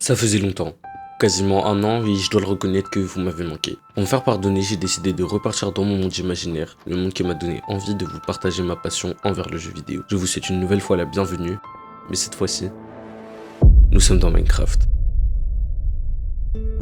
Ça faisait longtemps. Quasiment un an, oui, je dois le reconnaître que vous m'avez manqué. Pour me faire pardonner, j'ai décidé de repartir dans mon monde imaginaire, le monde qui m'a donné envie de vous partager ma passion envers le jeu vidéo. Je vous souhaite une nouvelle fois la bienvenue, mais cette fois-ci, nous sommes dans Minecraft.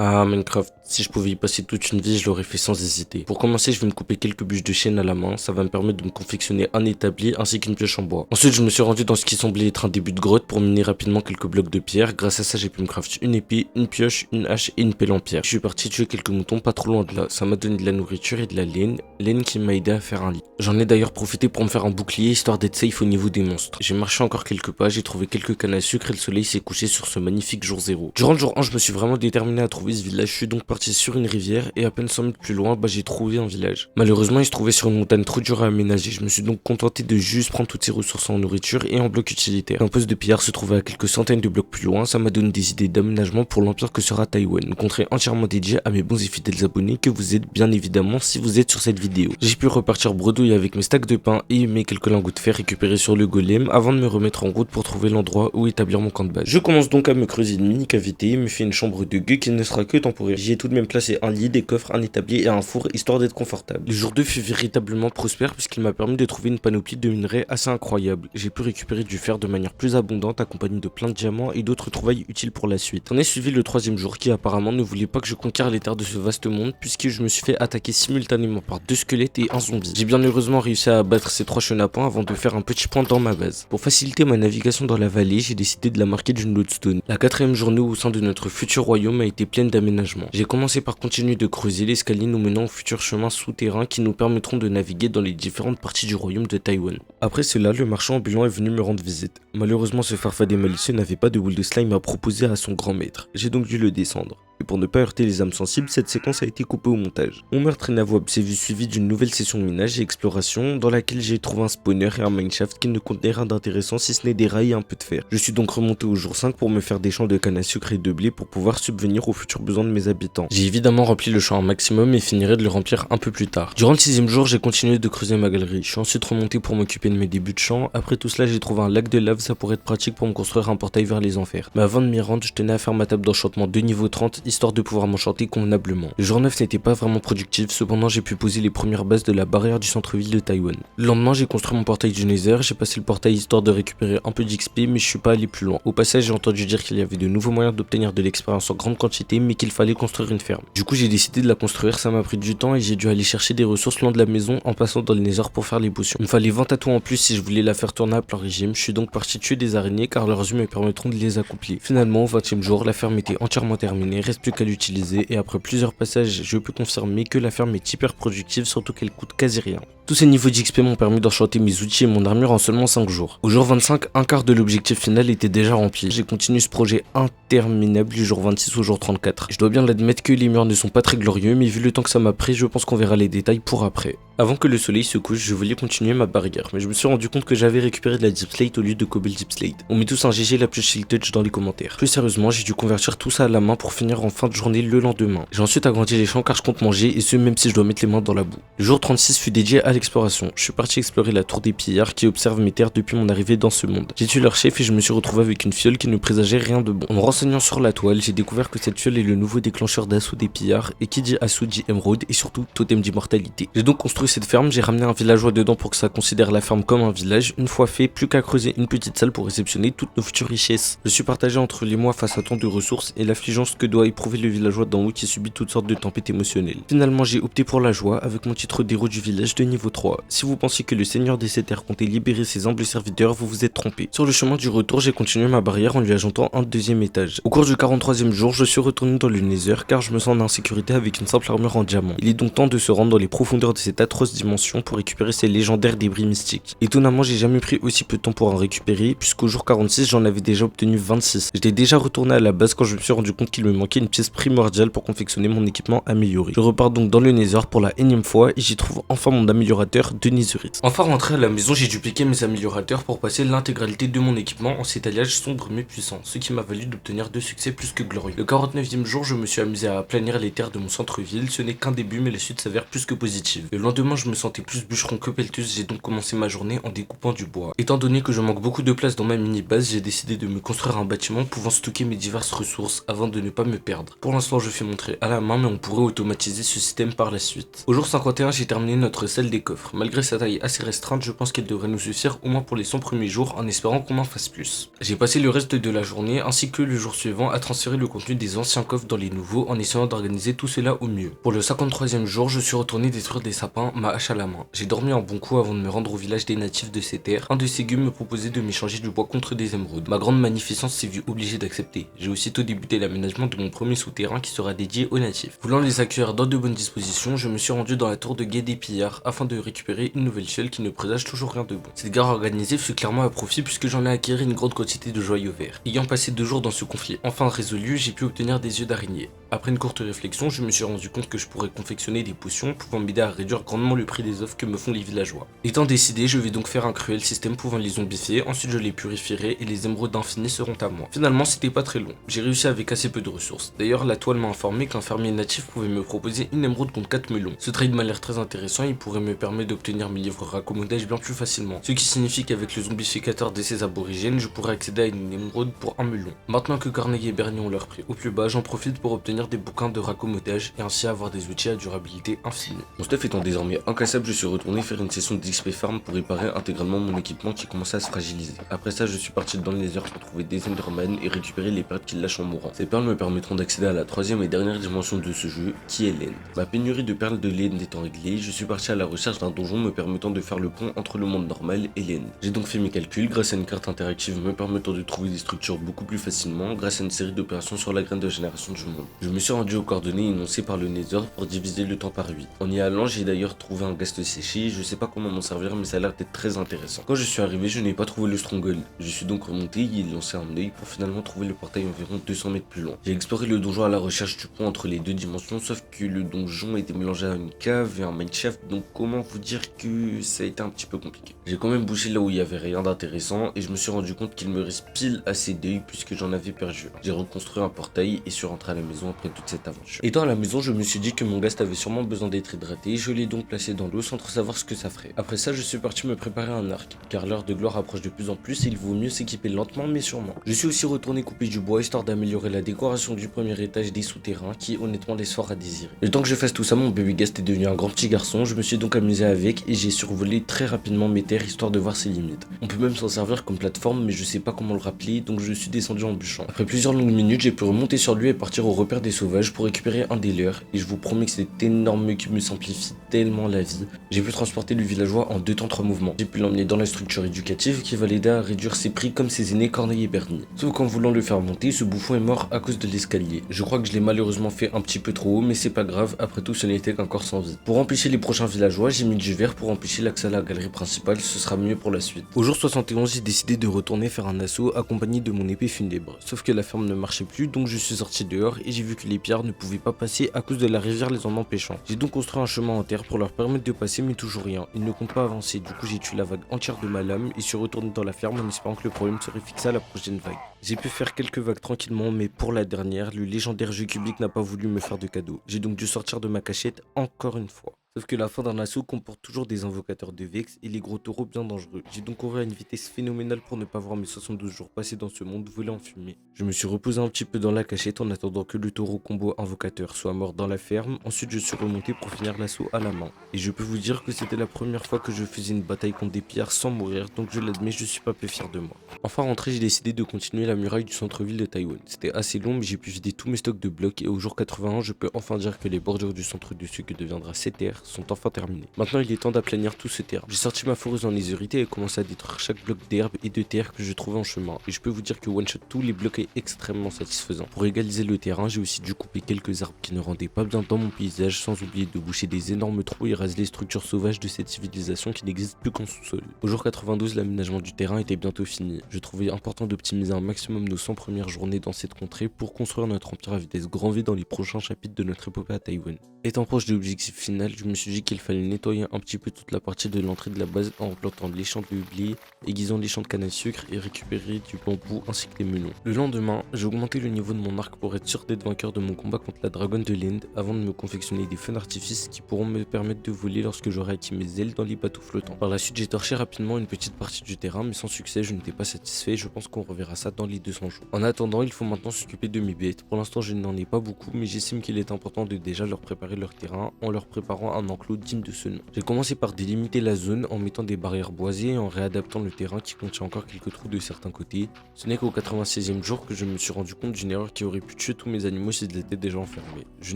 Ah, Minecraft, si je pouvais y passer toute une vie, je l'aurais fait sans hésiter. Pour commencer, je vais me couper quelques bûches de chêne à la main, ça va me permettre de me confectionner un établi ainsi qu'une pioche en bois. Ensuite, je me suis rendu dans ce qui semblait être un début de grotte pour miner rapidement quelques blocs de pierre. Grâce à ça, j'ai pu me crafter une épée, une pioche, une hache et une pelle en pierre. Je suis parti tuer quelques moutons pas trop loin de là, ça m'a donné de la nourriture et de la laine qui m'a aidé à faire un lit. J'en ai d'ailleurs profité pour me faire un bouclier histoire d'être safe au niveau des monstres. J'ai marché encore quelques pas, j'ai trouvé quelques cannes à sucre et le soleil s'est couché sur ce magnifique jour 0. Durant le jour 1, je me suis vraiment déterminé à trouver ce village. Je suis donc parti sur une rivière et à peine 100 mètres plus loin, j'ai trouvé un village. Malheureusement, il se trouvait sur une montagne trop dure à aménager. Je me suis donc contenté de juste prendre toutes ces ressources en nourriture et en blocs utilitaires. Un poste de pillard se trouvait à quelques centaines de blocs plus loin. Ça m'a donné des idées d'aménagement pour l'empire que sera Taïwan. Une contrée entièrement dédiée à mes bons et fidèles abonnés que vous êtes bien évidemment si vous êtes sur cette vidéo. J'ai pu repartir bredouille avec mes stacks de pain et mes quelques lingots de fer récupérés sur le golem avant de me remettre en route pour trouver l'endroit où établir mon camp de base. Je commence donc à me creuser une mini cavité, me fais une chambre de gueux qui ne sera que temporaire. J'y ai tout de même placé un lit, des coffres, un établi et un four histoire d'être confortable. Le jour 2 fut véritablement prospère puisqu'il m'a permis de trouver une panoplie de minerais assez incroyable. J'ai pu récupérer du fer de manière plus abondante accompagné de plein de diamants et d'autres trouvailles utiles pour la suite. On est suivi le 3e jour qui apparemment ne voulait pas que je conquière les terres de ce vaste monde puisque je me suis fait attaquer simultanément par 2 squelettes et un zombie. J'ai bien heureusement réussi à abattre ces 3 chenapans avant de faire un petit point dans ma base. Pour faciliter ma navigation dans la vallée, j'ai décidé de la marquer d'une lodestone. La 4e journée au sein de notre futur royaume a été pleine d'aménagements. J'ai commencé par continuer de creuser l'escalier nous menant aux futurs chemins souterrains qui nous permettront de naviguer dans les différentes parties du royaume de Taïwan. Après cela, le marchand ambulant est venu me rendre visite. Malheureusement, ce farfadet malicieux n'avait pas de boule de slime à proposer à son grand maître. J'ai donc dû le descendre. Et pour ne pas heurter les âmes sensibles, cette séquence a été coupée au montage. Mon meurtre inavouable s'est vu suivi d'une nouvelle session de minage et exploration dans laquelle j'ai trouvé un spawner et un mineshaft qui ne contenaient rien d'intéressant si ce n'est des rails et un peu de fer. Je suis donc remonté au jour 5 pour me faire des champs de canne à sucre et de blé pour pouvoir subvenir aux futurs besoins de mes habitants. J'ai évidemment rempli le champ un maximum et finirai de le remplir un peu plus tard. Durant le 6e jour, j'ai continué de creuser ma galerie. Je suis ensuite remonté pour m'occuper de mes débuts de champ. Après tout cela, j'ai trouvé un lac de lave, ça pourrait être pratique pour me construire un portail vers les enfers. Mais avant de m'y rendre, je tenais à faire ma table d'enchantement de niveau 30 histoire de pouvoir m'enchanter convenablement. Le jour 9 n'était pas vraiment productif, cependant j'ai pu poser les premières bases de la barrière du centre-ville de Taïwan. Le lendemain, j'ai construit mon portail du Nether, j'ai passé le portail histoire de récupérer un peu d'XP, mais je suis pas allé plus loin. Au passage, j'ai entendu dire qu'il y avait de nouveaux moyens d'obtenir de l'expérience en grande quantité, mais qu'il fallait construire une ferme. Du coup, j'ai décidé de la construire, ça m'a pris du temps et j'ai dû aller chercher des ressources loin de la maison en passant dans le Nether pour faire les potions. Il me fallait 20 atouts en plus si je voulais la faire tourner à plein régime. Je suis donc parti tuer des araignées car leurs yeux me permettront de les accoupler. Finalement, au 20e jour, la ferme était entièrement terminée, reste plus qu'à l'utiliser et après plusieurs passages, je peux confirmer que la ferme est hyper productive, surtout qu'elle coûte quasi rien. Tous ces niveaux d'XP m'ont permis d'enchanter mes outils et mon armure en seulement 5 jours. Au jour 25, un quart de l'objectif final était déjà rempli. J'ai continué ce projet interminable du jour 26 au jour 34. Je dois bien l'admettre que les murs ne sont pas très glorieux, mais vu le temps que ça m'a pris, je pense qu'on verra les détails pour après. Avant que le soleil se couche, je voulais continuer ma barrière, mais je me suis rendu compte que j'avais récupéré de la deep slate au lieu de cobble deep slate. On met tous un GG la plus chill touch dans les commentaires. Plus sérieusement, j'ai dû convertir tout ça à la main pour finir en fin de journée le lendemain. J'ai ensuite agrandi les champs car je compte manger et ce même si je dois mettre les mains dans la boue. Le jour 36 fut dédié à l'exploration. Je suis parti explorer la tour des pillards qui observe mes terres depuis mon arrivée dans ce monde. J'ai tué leur chef et je me suis retrouvé avec une fiole qui ne présageait rien de bon. En me renseignant sur la toile, j'ai découvert que cette fiole est le nouveau déclencheur d'assaut des pillards et qui dit assaut dit émeraude et surtout totem d'immortalité. J'ai donc construit cette ferme, j'ai ramené un villageois dedans pour que ça considère la ferme comme un village. Une fois fait, plus qu'à creuser une petite salle pour réceptionner toutes nos futures richesses. Je suis partagé entre les mois face à tant de ressources et l'affligeance que doit éprouver le villageois d'en haut qui subit toutes sortes de tempêtes émotionnelles. Finalement, j'ai opté pour la joie avec mon titre d'héros du village de niveau 3. Si vous pensiez que le seigneur des 7 terres comptait libérer ses humbles serviteurs, vous vous êtes trompé. Sur le chemin du retour, j'ai continué ma barrière en lui ajoutant un 2e étage. Au cours du 43e jour, je suis retourné dans le Nether car je me sens en insécurité avec une simple armure en diamant. Il est donc temps de se rendre dans les profondeurs de cette atroce dimension pour récupérer ces légendaires débris mystiques. Étonnamment, j'ai jamais pris aussi peu de temps pour en récupérer puisqu'au jour 46, j'en avais déjà obtenu 26. J'étais déjà retourné à la base quand je me suis rendu compte qu'il me manquait une une pièce primordiale pour confectionner mon équipement amélioré. Je repars donc dans le Nether pour la énième fois et j'y trouve enfin mon améliorateur de Netherite. Enfin rentré à la maison, j'ai dupliqué mes améliorateurs pour passer l'intégralité de mon équipement en cet alliage sombre mais puissant, ce qui m'a valu d'obtenir 2 succès plus que glorieux. Le 49e jour, je me suis amusé à aplanir les terres de mon centre-ville, ce n'est qu'un début mais la suite s'avère plus que positive. Le lendemain, je me sentais plus bûcheron que pelleteuse, j'ai donc commencé ma journée en découpant du bois. Étant donné que je manque beaucoup de place dans ma mini-base, j'ai décidé de me construire un bâtiment pouvant stocker mes diverses ressources avant de ne pas me perdre. Pour l'instant, je fais mon trait à la main mais on pourrait automatiser ce système par la suite. Au jour 51, j'ai terminé notre salle des coffres. Malgré sa taille assez restreinte, je pense qu'elle devrait nous suffire au moins pour les 100 premiers jours en espérant qu'on en fasse plus. J'ai passé le reste de la journée ainsi que le jour suivant à transférer le contenu des anciens coffres dans les nouveaux en essayant d'organiser tout cela au mieux. Pour le 53e jour, je suis retourné détruire des sapins, ma hache à la main. J'ai dormi un bon coup avant de me rendre au village des natifs de ces terres. Un de ces gueux me proposait de m'échanger du bois contre des émeraudes. Ma grande magnificence s'est vue obligée d'accepter. J'ai aussitôt débuté l'aménagement de mon premier souterrain qui sera dédié aux natifs. Voulant les accueillir dans de bonnes dispositions, je me suis rendu dans la tour de guet des pillards afin de récupérer une nouvelle fiole qui ne présage toujours rien de bon. Cette gare organisée fut clairement à profit puisque j'en ai acquis une grande quantité de joyaux verts. Ayant passé 2 jours dans ce conflit enfin résolu, j'ai pu obtenir des yeux d'araignée. Après une courte réflexion, je me suis rendu compte que je pourrais confectionner des potions pouvant m'aider à réduire grandement le prix des offres que me font les villageois. Étant décidé, je vais donc faire un cruel système pouvant les zombifier, ensuite je les purifierai et les émeraudes infinies seront à moi. Finalement, c'était pas très long. J'ai réussi avec assez peu de ressources. D'ailleurs, la toile m'a informé qu'un fermier natif pouvait me proposer une émeraude contre 4 melons. Ce trade m'a l'air très intéressant et il pourrait me permettre d'obtenir mes livres raccommodage bien plus facilement. Ce qui signifie qu'avec le zombificateur de ces aborigènes, je pourrais accéder à une émeraude pour 1 melon. Maintenant que Corneille et Bernier ont leur prix au plus bas, j'en profite pour obtenir des bouquins de raccommodage et ainsi avoir des outils à durabilité infinie. Mon stuff étant désormais incassable, je suis retourné faire une session d'XP farm pour réparer intégralement mon équipement qui commençait à se fragiliser. Après ça, je suis parti dans le Nether pour trouver des Enderman et récupérer les perles qu'ils lâchent en mourant. Ces perles me permettront d'accéder à la 3e et dernière dimension de ce jeu, qui est l'aine. Ma pénurie de perles de laine étant réglée, je suis parti à la recherche d'un donjon me permettant de faire le pont entre le monde normal et l'aine. J'ai donc fait mes calculs grâce à une carte interactive me permettant de trouver des structures beaucoup plus facilement grâce à une série d'opérations sur la graine de génération du monde. Je me suis rendu aux coordonnées énoncées par le Nether pour diviser le temps par 8. En y allant, j'ai d'ailleurs trouvé un ghast séché, je sais pas comment m'en servir mais ça a l'air d'être très intéressant. Quand je suis arrivé, je n'ai pas trouvé le stronghold. Je suis donc remonté et y ai lancé un œil pour finalement trouver le portail environ 200 mètres plus loin. J'ai exploré le donjon à la recherche du pont entre les deux dimensions, sauf que le donjon était mélangé à une cave et un mineshaft, donc comment vous dire que ça a été un petit peu compliqué. J'ai quand même bouché là où il y avait rien d'intéressant et je me suis rendu compte qu'il me reste pile assez d'œil puisque j'en avais perdu. J'ai reconstruit un portail et suis rentré à la maison après toute cette aventure. Étant à la maison, je me suis dit que mon ghast avait sûrement besoin d'être hydraté, je l'ai donc placé dans l'eau sans trop savoir ce que ça ferait. Après ça, je suis parti me préparer un arc, car l'heure de gloire approche de plus en plus et il vaut mieux s'équiper lentement mais sûrement. Je suis aussi retourné couper du bois histoire d'améliorer la décoration du premier étage des souterrains qui honnêtement laisse fort à désirer. Le temps que je fasse tout ça, mon baby ghast est devenu un grand petit garçon, je me suis donc amusé avec et j'ai survolé très rapidement mes terres histoire de voir ses limites. On peut même s'en servir comme plateforme mais je sais pas comment le rappeler donc je suis descendu en bûchant. Après plusieurs longues minutes, j'ai pu remonter sur lui et partir au repère des sauvages pour récupérer un des leurs et je vous promets que cet énorme qui me simplifie tellement la vie. J'ai pu transporter le villageois en 2 temps 3 mouvements. J'ai pu l'emmener dans la structure éducative qui va l'aider à réduire ses prix comme ses aînés Corneille et Bernier. Sauf qu'en voulant le faire monter, ce bouffon est mort à cause de l'escalier. Je crois que je l'ai malheureusement fait un petit peu trop haut mais c'est pas grave, après tout ce n'était qu'un corps sans vie. Pour empêcher les prochains villageois, j'ai mis du verre pour empêcher l'accès à la galerie principale, ce sera mieux pour la suite. Au jour 71, j'ai décidé de retourner faire un assaut accompagné de mon épée funèbre. Sauf que la ferme ne marchait plus donc je suis sorti dehors et j'ai vu que les pierres ne pouvaient pas passer à cause de la rivière les en empêchant. J'ai donc construit un chemin en terre pour leur permettre de passer mais toujours rien. Ils ne comptent pas avancer, du coup j'ai tué la vague entière de ma lame et suis retourné dans la ferme en espérant que le problème serait fixé à la prochaine vague. J'ai pu faire quelques vagues tranquillement mais pour la dernière, le légendaire jeu cubique n'a pas voulu me faire de cadeau. J'ai donc dû sortir de ma cachette encore une fois. Sauf que la fin d'un assaut comporte toujours des invocateurs de Vex et les gros taureaux bien dangereux. J'ai donc couru à une vitesse phénoménale pour ne pas voir mes 72 jours passés dans ce monde voler en fumée. Je me suis reposé un petit peu dans la cachette en attendant que le taureau combo invocateur soit mort dans la ferme. Ensuite je suis remonté pour finir l'assaut à la main. Et je peux vous dire que c'était la première fois que je faisais une bataille contre des pierres sans mourir, donc je l'admets, je suis pas peu fier de moi. Enfin rentré, j'ai décidé de continuer la muraille du centre-ville de Taïwan. C'était assez long mais j'ai pu vider tous mes stocks de blocs et au jour 81 je peux enfin dire que les bordures du centre de ce que deviendra cette terre sont enfin terminées. Maintenant il est temps d'aplanir tout ce terrain. J'ai sorti ma foreuse en laserité et commencé à détruire chaque bloc d'herbe et de terre que je trouvais en chemin. Et je peux vous dire que one shot tous les blocs est extrêmement satisfaisant. Pour égaliser le terrain, j'ai aussi dû couper quelques arbres qui ne rendaient pas bien dans mon paysage, sans oublier de boucher des énormes trous et raser les structures sauvages de cette civilisation qui n'existe plus qu'en sous-sol. Au jour 92, l'aménagement du terrain était bientôt fini. Je trouvais important d'optimiser un maximum nos 100 premières journées dans cette contrée pour construire notre empire à vitesse grand V dans les prochains chapitres de notre épopée à Taïwan. Étant proche de l'objectif final, je me suis dit qu'il fallait nettoyer un petit peu toute la partie de l'entrée de la base en plantant les champs de blé, aiguisant les champs de canne à sucre et récupérer du bambou ainsi que des melons. Le lendemain, j'ai augmenté le niveau de mon arc pour être sûr d'être vainqueur de mon combat contre la dragonne de l'Inde avant de me confectionner des feux d'artifice qui pourront me permettre de voler lorsque j'aurai acquis mes ailes dans les bateaux flottants. Par la suite, j'ai torché rapidement une petite partie du terrain mais sans succès, je n'étais pas satisfait et je pense qu'on reverra ça dans les 200 jours. En attendant, il faut maintenant s'occuper de mes bêtes. Pour l'instant, je n'en ai pas beaucoup mais j'estime qu'il est important de déjà leur préparer leur terrain en leur préparant un enclos digne de ce nom. J'ai commencé par délimiter la zone en mettant des barrières boisées et en réadaptant le terrain qui contient encore quelques trous de certains côtés. Ce n'est qu'au 96e jour que je me suis rendu compte d'une erreur qui aurait pu tuer tous mes animaux s'ils étaient déjà enfermés. Je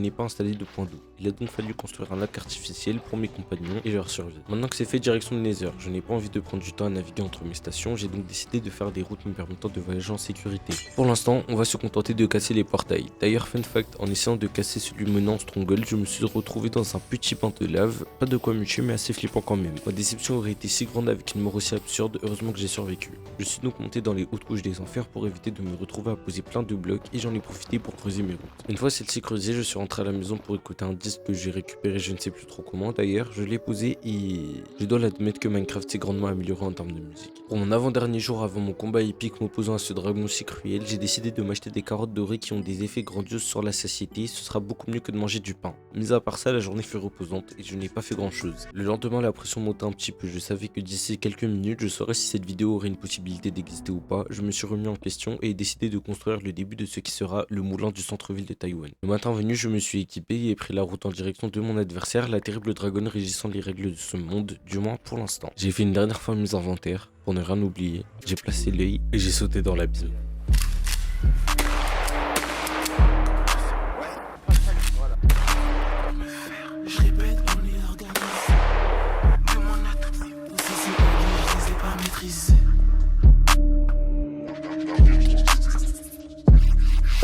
n'ai pas installé de point d'eau. Il a donc fallu construire un lac artificiel pour mes compagnons et leur survie. Maintenant que c'est fait, direction le Nether. Je n'ai pas envie de prendre du temps à naviguer entre mes stations, j'ai donc décidé de faire des routes me permettant de voyager en sécurité. Pour l'instant, on va se contenter de casser les portails. D'ailleurs, fun fact, en essayant de casser celui menant en Stronghold, je me suis retrouvé dans un petit bain de lave, pas de quoi me tuer mais assez flippant quand même. Ma déception aurait été si grande avec une mort aussi absurde, heureusement que j'ai survécu. Je suis donc monté dans les hautes couches des enfers pour éviter de me retrouver à poser plein de blocs et j'en ai profité pour creuser mes routes. Une fois celle-ci creusée, je suis rentré à la maison pour écouter un disque que j'ai récupéré je ne sais plus trop comment d'ailleurs, je l'ai posé et je dois l'admettre que Minecraft s'est grandement amélioré en termes de musique. Pour mon avant-dernier jour avant mon combat épique m'opposant à ce dragon si cruel, j'ai décidé de m'acheter des carottes dorées qui ont des effets grandioses sur la satiété, ce sera beaucoup mieux que de manger du pain. Mis à part ça, la journée fut reposante et je n'ai pas fait grand chose. Le lendemain, la pression montait un petit peu, je savais que d'ici quelques minutes, je saurais si cette vidéo aurait une possibilité d'exister ou pas. Je me suis remis en question et ai décidé de construire le début de ce qui sera le moulin du centre-ville de Taïwan. Le matin venu, je me suis équipé et ai pris la route en direction de mon adversaire, la terrible dragonne régissant les règles de ce monde, du moins pour l'instant. J'ai fait une dernière fois mes inventaires, pour ne rien oublier, j'ai placé l'œil et j'ai sauté dans l'abîme.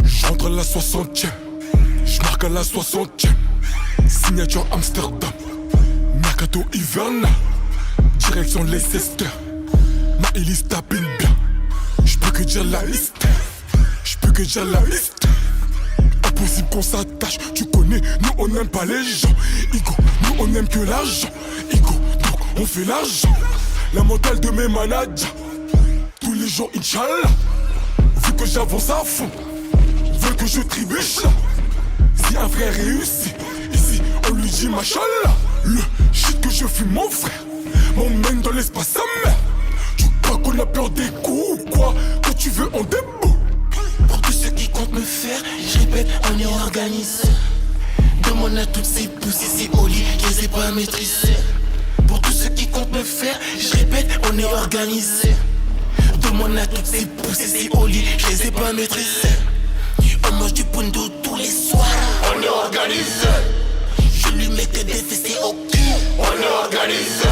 J'entre à la 60e, je marque à la 60e. Signature Amsterdam, mercato hivernal, direction Leicester. Ma hélice tapine bien, j'peux que dire la liste, j'peux que dire la liste. Impossible qu'on s'attache, tu connais, nous on n'aime pas les gens. Igo, nous on aime que l'argent. Igo, donc on fait l'argent. La mentale de mes managers, tous les jours Inch'Allah. Vu que j'avance à fond, veulent que je trébuche là. Si un frère réussit, ici on lui dit machallah. Le shit que je fume mon frère m'emmène dans l'espace sa mère. Tu crois qu'on a peur des coups ou quoi? Quand tu veux on déboule. Pour tous ceux qui comptent me faire, je répète, on est organisé. Demande à toutes ces poussées, ces au lit, je les ai pas maîtrisées. Pour tous ceux qui comptent me faire, je répète, on est organisé. Demande à toutes ces poussées, ces au lit, je les ai pas maîtrisées. On mange du pundo tous les soirs, on est organisé. Je lui mets que des fessées au cul, on est organisé.